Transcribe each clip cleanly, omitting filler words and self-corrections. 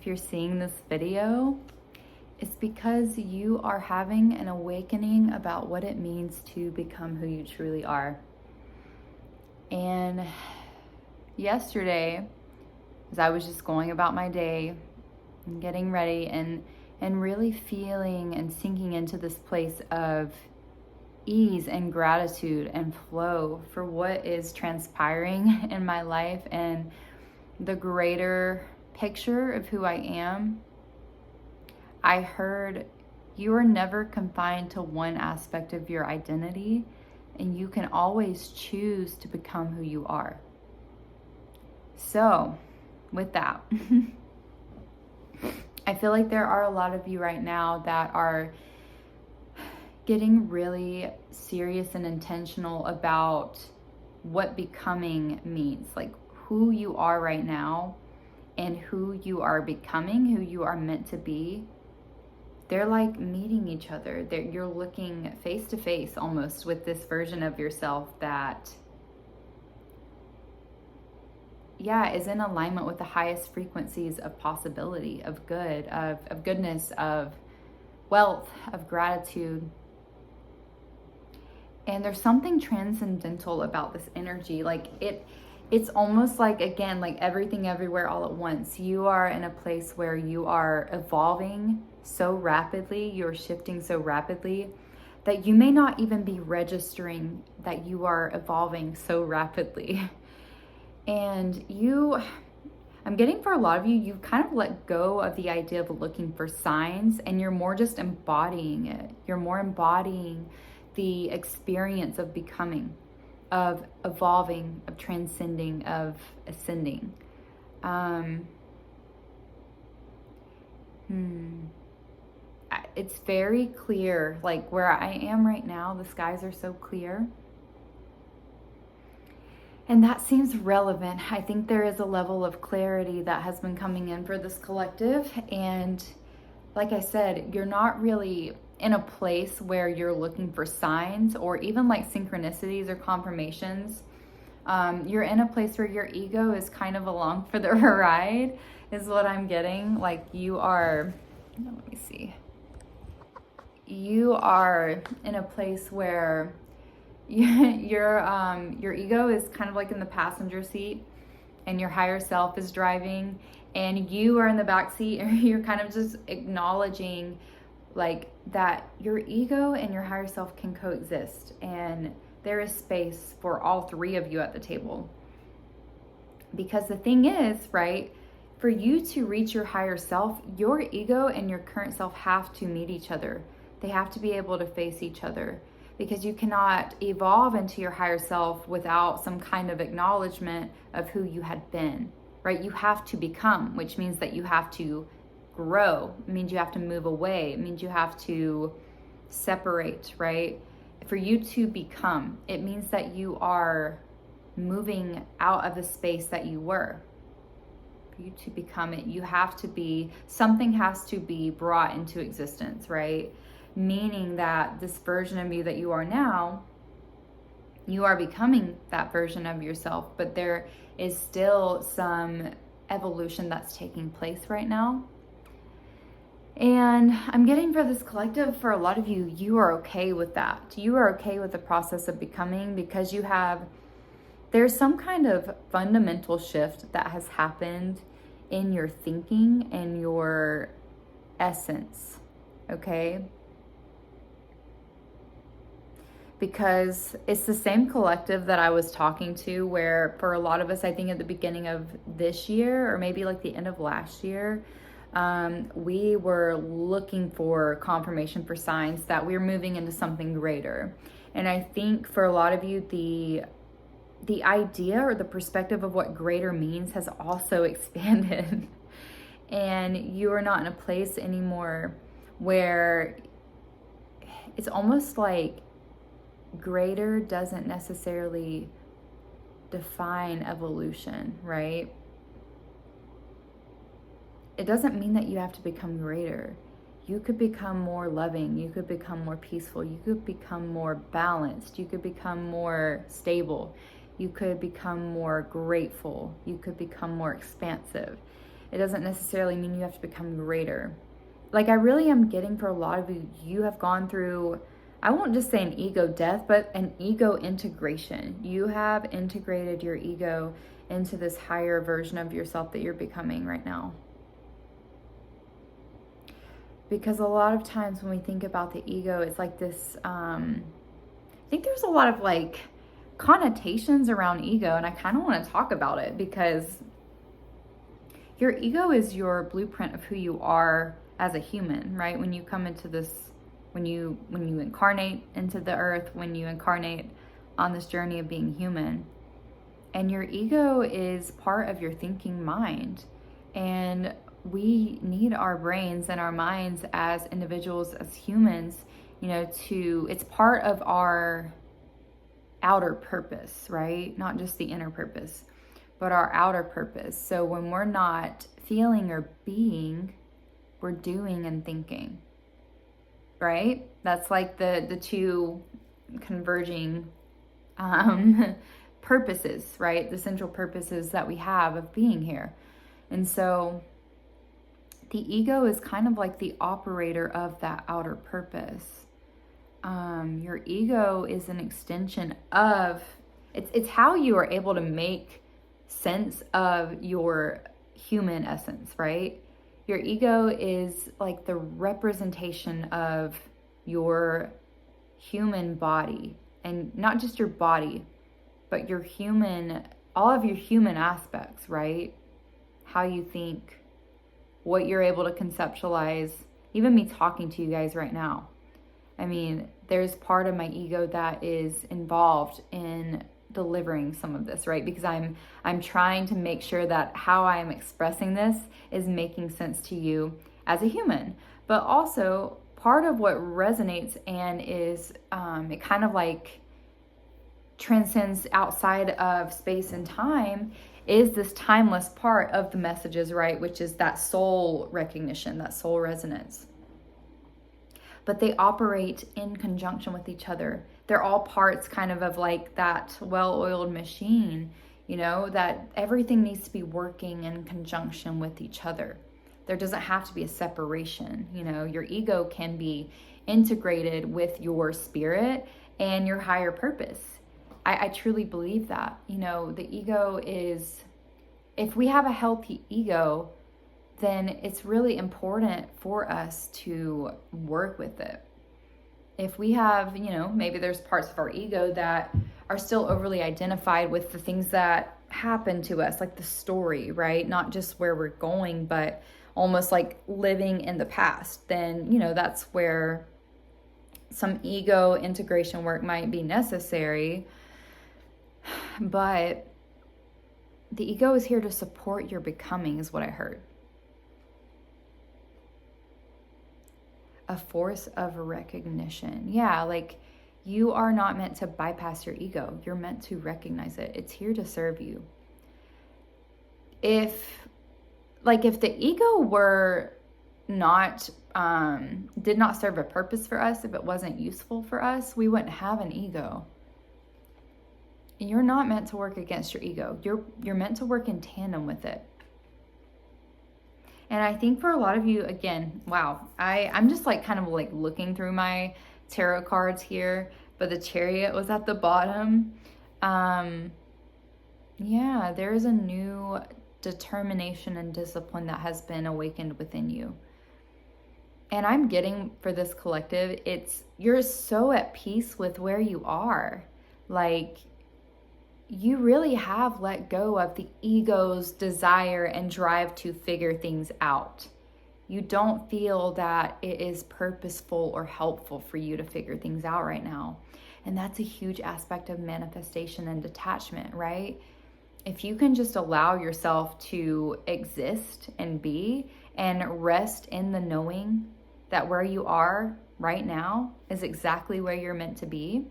if you're seeing this video, it's because you are having an awakening about what it means to become who you truly are. And yesterday, as I was just going about my day and getting ready and really feeling and sinking into this place of ease and gratitude and flow for what is transpiring in my life and the greater picture of who I am, I heard you are never confined to one aspect of your identity, and you can always choose to become who you are. So, with that, I feel like there are a lot of you right now that are getting really serious and intentional about what becoming means, like who you are right now and who you are becoming, who you are meant to be. They're like meeting each other. You're looking face to face almost with this version of yourself that, is in alignment with the highest frequencies of possibility, of good, of goodness, of wealth, of gratitude. And there's something transcendental about this energy. Like it's almost like, again, like everything everywhere all at once. You are in a place where you are evolving so rapidly, you're shifting so rapidly that you may not even be registering that you are evolving so rapidly. And I'm getting for a lot of you, you've kind of let go of the idea of looking for signs, and you're more just embodying it. You're more embodying the experience of becoming, of evolving, of transcending, of ascending. It's very clear, like where I am right now, the skies are so clear. And that seems relevant. I think there is a level of clarity that has been coming in for this collective. And like I said, you're not really in a place where you're looking for signs or even like synchronicities or confirmations. You're in a place where your ego is kind of along for the ride, is what I'm getting. Like you are, let me see. You are in a place where your ego is kind of like in the passenger seat and your higher self is driving and you are in the back seat, and you're kind of just acknowledging like that your ego and your higher self can coexist, and there is space for all three of you at the table. Because the thing is, right, for you to reach your higher self, your ego and your current self have to meet each other. They have to be able to face each other, because you cannot evolve into your higher self without some kind of acknowledgement of who you had been, right? You have to become, which means that you have to grow. It means you have to move away. It means you have to separate, right? For you to become, it means that you are moving out of the space that you were. For you to become it, you have to be, something has to be brought into existence, right? Meaning that this version of you that you are now, you are becoming that version of yourself, but there is still some evolution that's taking place right now. And I'm getting for this collective, for a lot of you, you are okay with that. You are okay with the process of becoming, because there's some kind of fundamental shift that has happened in your thinking and your essence, okay? Because it's the same collective that I was talking to, where for a lot of us, I think at the beginning of this year, or maybe like the end of last year, we were looking for confirmation, for signs that we're moving into something greater. And I think for a lot of you, the idea or the perspective of what greater means has also expanded. And you are not in a place anymore where it's almost like greater doesn't necessarily define evolution, right? It doesn't mean that you have to become greater. You could become more loving. You could become more peaceful. You could become more balanced. You could become more stable. You could become more grateful. You could become more expansive. it doesn't necessarily mean you have to become greater. Like, I really am getting for a lot of you, you have gone through, I won't just say an ego death, but an ego integration. You have integrated your ego into this higher version of yourself that you're becoming right now. Because a lot of times when we think about the ego, it's like this, I think there's a lot of like connotations around ego, and I kind of want to talk about it because your ego is your blueprint of who you are as a human, right? When you come into this, when you incarnate into the earth, when you incarnate on this journey of being human, and your ego is part of your thinking mind. And we need our brains and our minds as individuals, as humans, you know, it's part of our outer purpose, right? Not just the inner purpose, but our outer purpose. So when we're not feeling or being, we're doing and thinking, right? That's like the two converging purposes, right? The central purposes that we have of being here. And so the ego is kind of like the operator of that outer purpose. Your ego is an extension of, it's how you are able to make sense of your human essence, right? Your ego is like the representation of your human body, and not just your body, but your human, all of your human aspects, right? How you think, what you're able to conceptualize, even me talking to you guys right now. I mean, there's part of my ego that is involved in delivering some of this, right? Because I'm trying to make sure that how I am expressing this is making sense to you as a human. But also part of what resonates and is it kind of like transcends outside of space and time is this timeless part of the messages, right? Which is that soul recognition, that soul resonance. But they operate in conjunction with each other. They're all parts kind of like that well-oiled machine, you know, that everything needs to be working in conjunction with each other. There doesn't have to be a separation, you know. Your ego can be integrated with your spirit and your higher purpose. I truly believe that, you know, the ego is, if we have a healthy ego, then it's really important for us to work with it. If we have, you know, maybe there's parts of our ego that are still overly identified with the things that happen to us, like the story, right? Not just where we're going, but almost like living in the past, then, you know, that's where some ego integration work might be necessary. But the ego is here to support your becoming, is what I heard. A force of recognition. Yeah, like you are not meant to bypass your ego. You're meant to recognize it. It's here to serve you. If the ego were not, did not serve a purpose for us, if it wasn't useful for us, we wouldn't have an ego. You're not meant to work against your ego. You're meant to work in tandem with it. And I think for a lot of you, again, wow, I'm just like kind of like looking through my tarot cards here, but the Chariot was at the bottom. Yeah, there's a new determination and discipline that has been awakened within you. And I'm getting for this collective, you're so at peace with where you are. Like, you really have let go of the ego's desire and drive to figure things out. You don't feel that it is purposeful or helpful for you to figure things out right now. And that's a huge aspect of manifestation and detachment, right? If you can just allow yourself to exist and be and rest in the knowing that where you are right now is exactly where you're meant to be,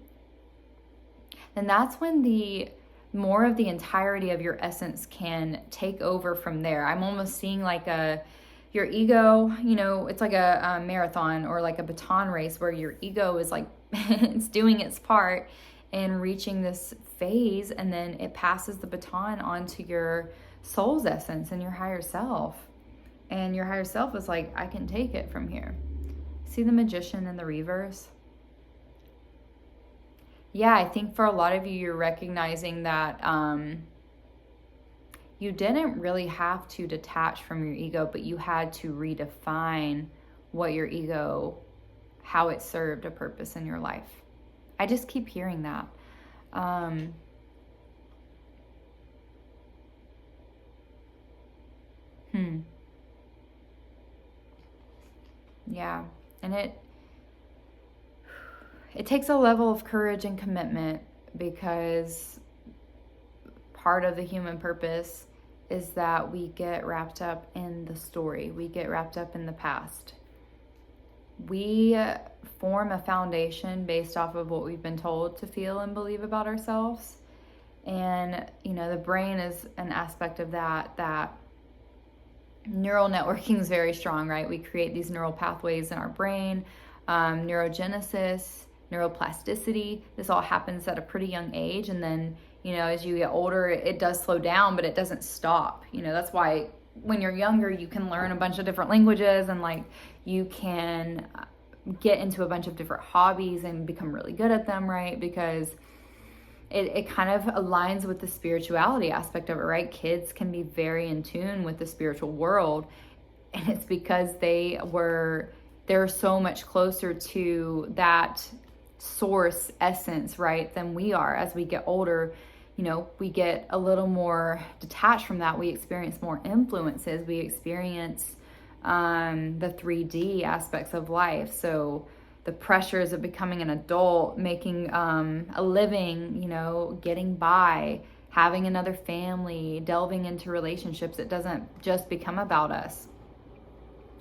then that's when more of the entirety of your essence can take over from there. I'm almost seeing like your ego, you know, it's like a marathon or like a baton race where your ego is like, it's doing its part in reaching this phase, and then it passes the baton onto your soul's essence and your higher self. And your higher self is like, I can take it from here. See the Magician in the reverse? Yeah, I think for a lot of you, you're recognizing that you didn't really have to detach from your ego, but you had to redefine what your ego, how it served a purpose in your life. I just keep hearing that. Yeah, and it takes a level of courage and commitment, because part of the human purpose is that we get wrapped up in the story. We get wrapped up in the past. We form a foundation based off of what we've been told to feel and believe about ourselves. And, the brain is an aspect of that neural networking is very strong, right? We create these neural pathways in our brain, neurogenesis, neuroplasticity. This all happens at a pretty young age. And then, as you get older, it does slow down, but it doesn't stop. That's why when you're younger, you can learn a bunch of different languages, and like you can get into a bunch of different hobbies and become really good at them, right? Because it kind of aligns with the spirituality aspect of it, right? Kids can be very in tune with the spiritual world, and it's because they're so much closer to that source essence, right, than we are. As we get older, we get a little more detached from that. We experience more influences. We experience the 3D aspects of life. So the pressures of becoming an adult, making a living, getting by, having another family, delving into relationships. It doesn't just become about us.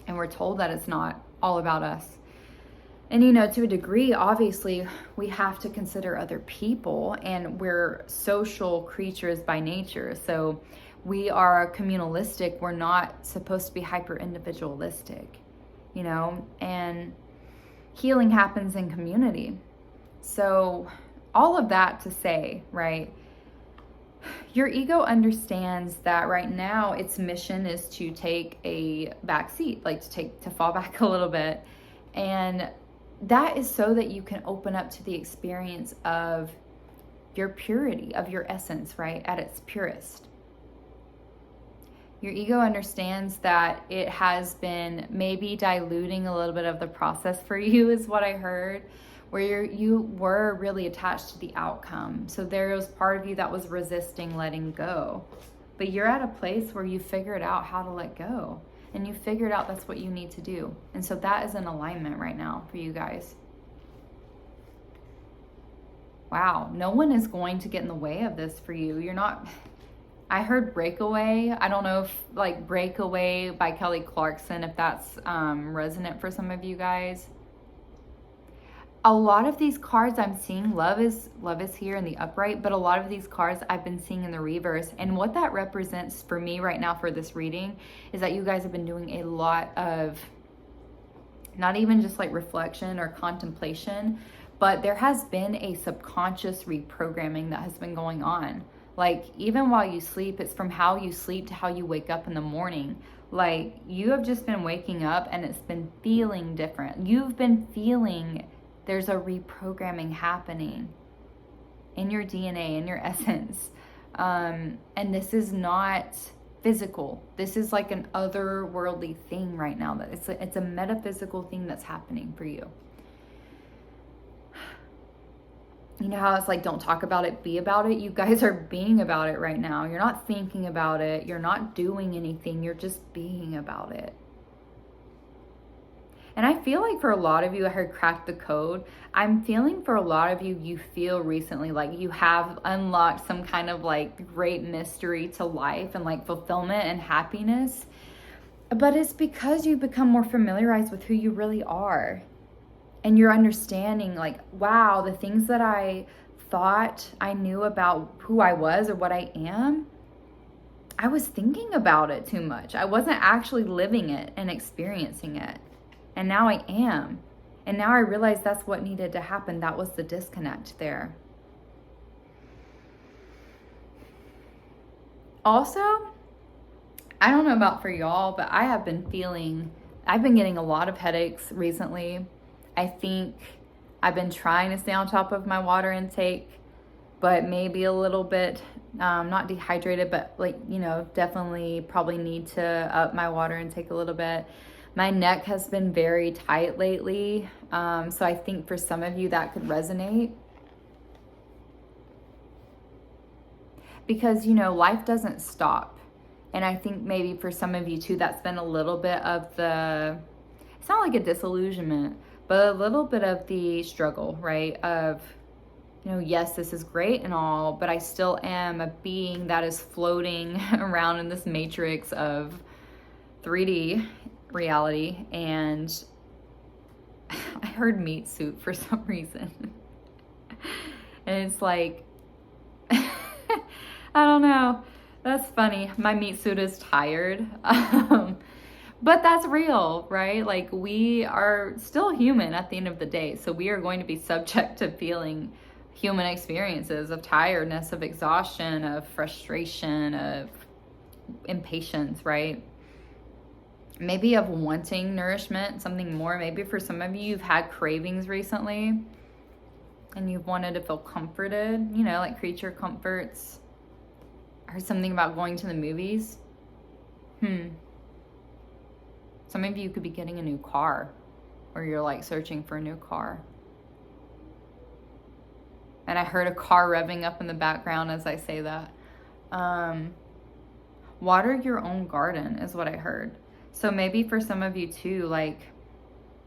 And we're told that it's not all about us. And, to a degree, obviously, we have to consider other people, and we're social creatures by nature. So we are communalistic. We're not supposed to be hyper individualistic, and healing happens in community. So all of that to say, right, your ego understands that right now its mission is to take a back seat, like to fall back a little bit. And that is so that you can open up to the experience of your purity, of your essence, right, at its purest. Your ego understands that it has been maybe diluting a little bit of the process for you, is what I heard, where you were really attached to the outcome. So there was part of you that was resisting letting go. But you're at a place where you figured out how to let go. And you figured out that's what you need to do. And so that is in alignment right now for you guys. Wow, no one is going to get in the way of this for you. You're not... I heard Breakaway. I don't know if like Breakaway by Kelly Clarkson, if that's resonant for some of you guys. A lot of these cards I'm seeing, love is here in the upright, but a lot of these cards I've been seeing in the reverse. And what that represents for me right now for this reading is that you guys have been doing a lot of not even just like reflection or contemplation, but there has been a subconscious reprogramming that has been going on. Like even while you sleep, it's from how you sleep to how you wake up in the morning. Like you have just been waking up and it's been feeling different. You've been feeling there's a reprogramming happening in your DNA, in your essence. And this is not physical. This is like an otherworldly thing right now. That it's a metaphysical thing that's happening for you. You know how it's like, don't talk about it, be about it? You guys are being about it right now. You're not thinking about it. You're not doing anything. You're just being about it. And I feel like for a lot of you, I heard crack the code. I'm feeling for a lot of you, you feel recently like you have unlocked some kind of like great mystery to life and like fulfillment and happiness. But it's because you become more familiarized with who you really are. And you're understanding like, wow, the things that I thought I knew about who I was or what I am, I was thinking about it too much. I wasn't actually living it and experiencing it. And now I am. And now I realize that's what needed to happen. That was the disconnect there. Also, I don't know about for y'all, but I've been getting a lot of headaches recently. I think I've been trying to stay on top of my water intake, but maybe a little bit, not dehydrated, but like, definitely probably need to up my water intake a little bit. My neck has been very tight lately. So I think for some of you that could resonate. Because, life doesn't stop. And I think maybe for some of you too, that's been a little bit of it's not like a disillusionment, but a little bit of the struggle, right? Of, yes, this is great and all, but I still am a being that is floating around in this matrix of 3D reality. And I heard meat suit for some reason. And it's like, I don't know. That's funny. My meat suit is tired. But that's real, right? Like, we are still human at the end of the day. So we are going to be subject to feeling human experiences of tiredness, of exhaustion, of frustration, of impatience, right? Maybe of wanting nourishment, something more. Maybe for some of you, you've had cravings recently and you've wanted to feel comforted, like creature comforts. I heard something about going to the movies. Some of you could be getting a new car, or you're like searching for a new car. And I heard a car revving up in the background as I say that. Water your own garden is what I heard. So maybe for some of you too, like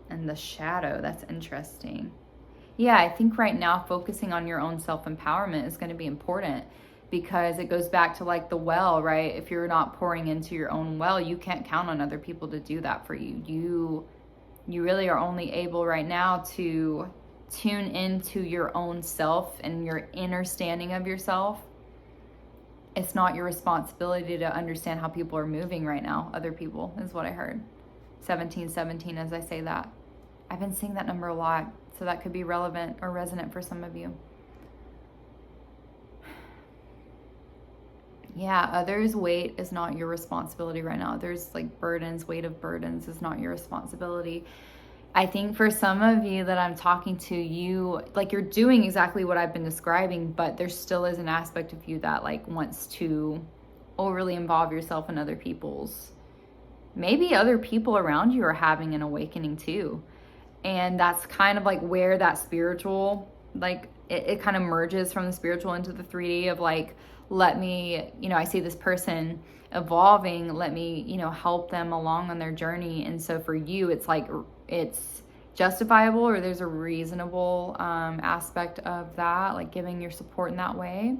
in the shadow, that's interesting. Yeah, I think right now focusing on your own self-empowerment is going to be important. Because it goes back to like the well, right? If you're not pouring into your own well, you can't count on other people to do that for you. You really are only able right now to tune into your own self and your inner standing of yourself. It's not your responsibility to understand how people are moving right now. Other people is what I heard. 1717 as I say that. I've been seeing that number a lot, so that could be relevant or resonant for some of you. Yeah, others' weight is not your responsibility right now. There's like burdens, weight of burdens is not your responsibility. I think for some of you that I'm talking to, you, like you're doing exactly what I've been describing, but there still is an aspect of you that like wants to overly involve yourself in other people's. Maybe other people around you are having an awakening too. And that's kind of like where that spiritual, like it kind of merges from the spiritual into the 3D of like, let me, I see this person evolving, let me, help them along on their journey. And so for you, it's like, it's justifiable, or there's a reasonable aspect of that, like giving your support in that way.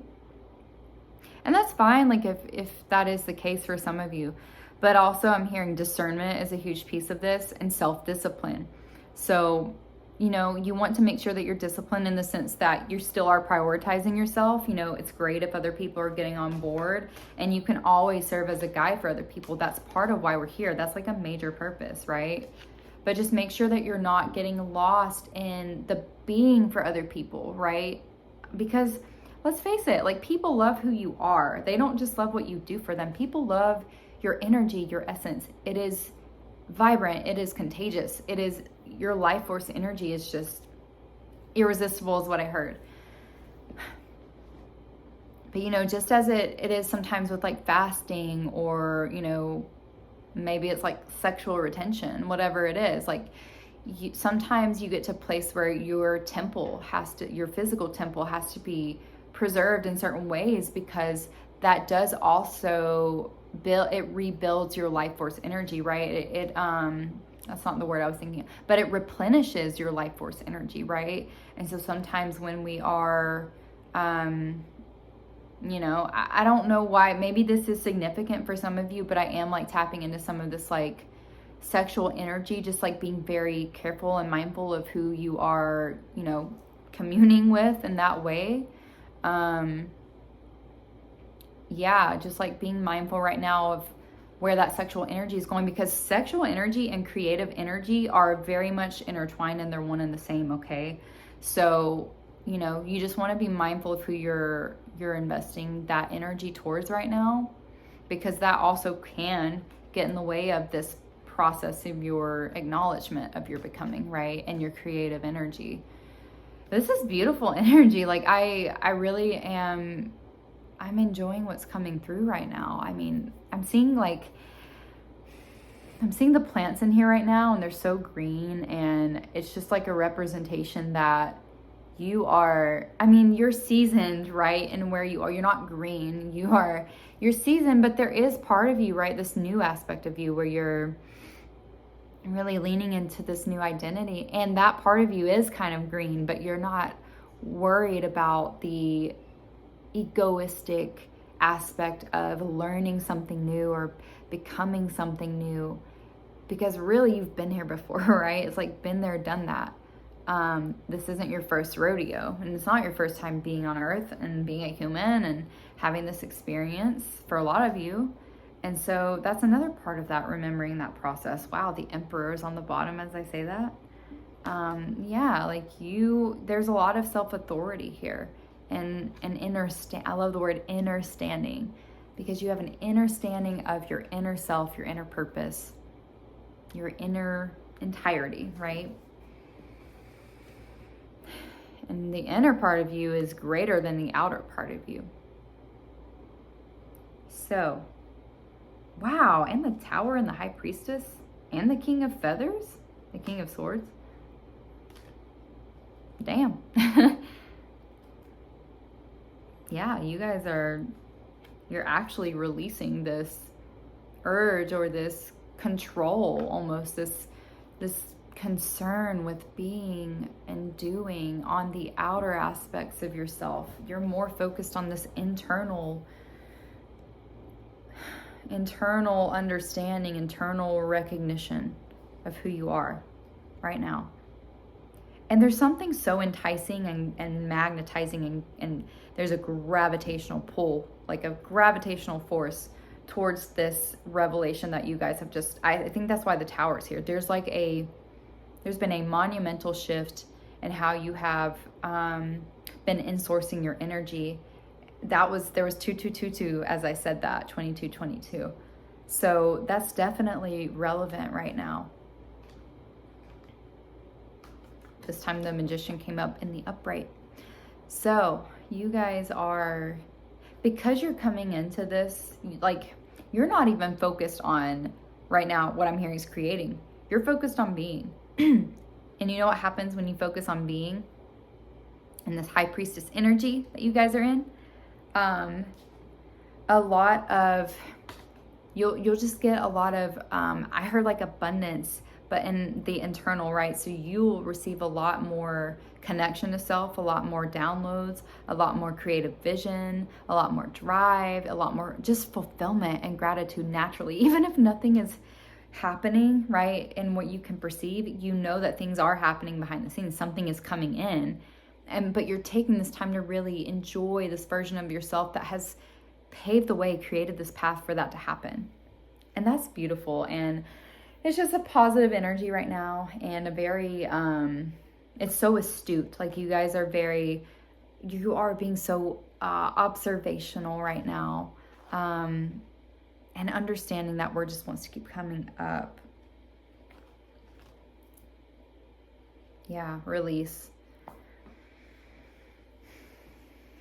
And that's fine, like if that is the case for some of you. But also I'm hearing discernment is a huge piece of this, and self-discipline. So you want to make sure that you're disciplined in the sense that you still are prioritizing yourself. It's great if other people are getting on board, and you can always serve as a guide for other people. That's part of why we're here. That's like a major purpose, right? But just make sure that you're not getting lost in the being for other people, right? Because let's face it, like people love who you are. They don't just love what you do for them. People love your energy, your essence. It is vibrant. It is contagious. It is your life force energy is just irresistible is what I heard. But just as it is sometimes with like fasting, or maybe it's like sexual retention, whatever it is, like sometimes you get to a place where your physical temple has to be preserved in certain ways, because that does also rebuilds your life force energy, right? It that's not the word I was thinking of, but it replenishes your life force energy, right? And so sometimes when we are, I don't know why, maybe this is significant for some of you, but I am like tapping into some of this like sexual energy, just like being very careful and mindful of who you are, communing with in that way. Just like being mindful right now of where that sexual energy is going, because sexual energy and creative energy are very much intertwined, and they're one and the same, okay? So, you just want to be mindful of who you're investing that energy towards right now. because that also can get in the way of this process of your acknowledgement of your becoming, right? And your creative energy. This is beautiful energy. Like I really am, I'm enjoying what's coming through right now. I mean, I'm seeing the plants in here right now, and they're so green, and it's just like a representation that you are, I mean, you're seasoned, right? And where you are, you're not green, you're seasoned, but there is part of you, right? This new aspect of you where you're really leaning into this new identity. And that part of you is kind of green, but you're not worried about the egoistic aspect of learning something new or becoming something new, because really you've been here before, right? It's like been there, done that. This isn't your first rodeo, and it's not your first time being on earth and being a human and having this experience for a lot of you. And so that's another part of that, remembering that process. Wow, the emperor is on the bottom as I say that. Yeah, like there's a lot of self-authority here and an I love the word inner standing, because you have an inner standing of your inner self, your inner purpose, your inner entirety, right? And the inner part of you is greater than the outer part of you. So, wow, and the Tower and the High Priestess and the King of Feathers, the King of Swords. Damn. Yeah, you guys you're actually releasing this urge or this control, almost this concern with being and doing on the outer aspects of yourself. You're more focused on this internal understanding, internal recognition of who you are right now. And there's something so enticing and magnetizing, and there's a gravitational pull, like a gravitational force towards this revelation that you guys have just, I think that's why the Tower's here. There's been a monumental shift in how you have been insourcing your energy. There was 2222 as I said that, 2222. So that's definitely relevant right now. This time the Magician came up in the upright. So you guys are, because you're coming into this, like, you're not even focused on right now what I'm hearing is creating. You're focused on being. And you know what happens when you focus on being and this High Priestess energy that you guys are in? A lot of, you'll just get a lot of, I heard like abundance, but in the internal, right? So you'll receive a lot more connection to self, a lot more downloads, a lot more creative vision, a lot more drive, a lot more just fulfillment and gratitude naturally. Even if nothing is happening, right, in what you can perceive, you know that things are happening behind the scenes. Something is coming in, but you're taking this time to really enjoy this version of yourself that has paved the way, created this path for that to happen. And that's beautiful. And it's just a positive energy right now, and a very it's so astute. Like, you guys are you are being so observational right now, and understanding that word just wants to keep coming up. Yeah, release.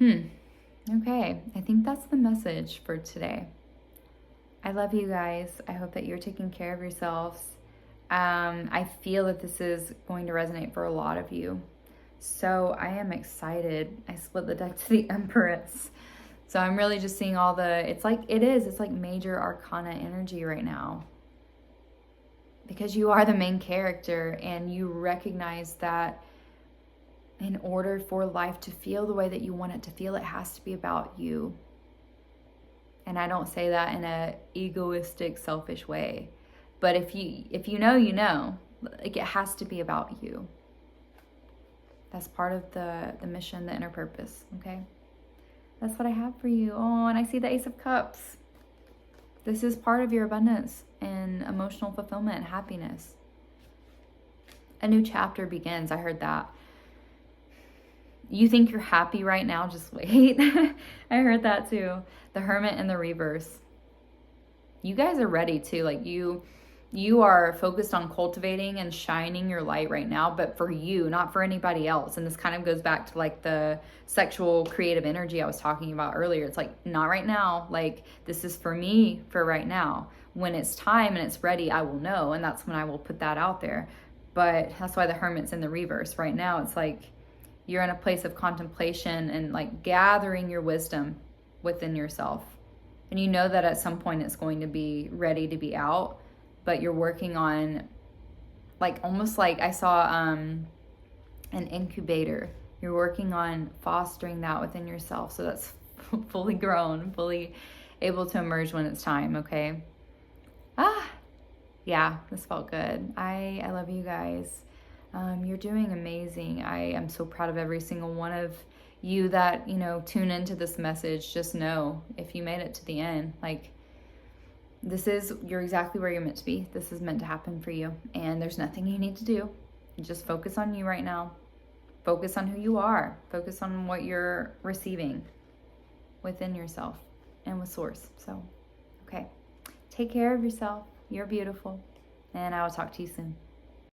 Okay, I think that's the message for today. I love you guys. I hope that you're taking care of yourselves. I feel that this is going to resonate for a lot of you. So I am excited. I split the deck to the Empress. So I'm really just seeing all it's like major arcana energy right now. Because you are the main character, and you recognize that in order for life to feel the way that you want it to feel, it has to be about you. And I don't say that in a egoistic, selfish way. But if you know, you know. Like, it has to be about you. That's part of the mission, the inner purpose, okay? That's what I have for you. Oh, and I see the Ace of Cups. This is part of your abundance and emotional fulfillment and happiness. A new chapter begins. I heard that. You think you're happy right now? Just wait. I heard that too. The Hermit and the Reverse. you guys are ready too. Like you are focused on cultivating and shining your light right now, but for you, not for anybody else. And this kind of goes back to like the sexual creative energy I was talking about earlier. It's like, not right now. Like, this is for me for right now. When it's time and it's ready, I will know. And that's when I will put that out there. But that's why the Hermit's in the reverse. Right now, it's like you're in a place of contemplation and like gathering your wisdom within yourself. And you know that at some point it's going to be ready to be out. But you're working on, like, almost like I saw an incubator. You're working on fostering that within yourself, so that's fully grown, fully able to emerge when it's time, okay? Yeah, this felt good. I love you guys. You're doing amazing. I am so proud of every single one of you that, you know, tune into this message. Just know, if you made it to the end, like, you're exactly where you're meant to be. This is meant to happen for you. And there's nothing you need to do. You just focus on you right now. Focus on who you are. Focus on what you're receiving within yourself and with Source. So, okay. Take care of yourself. You're beautiful. And I will talk to you soon.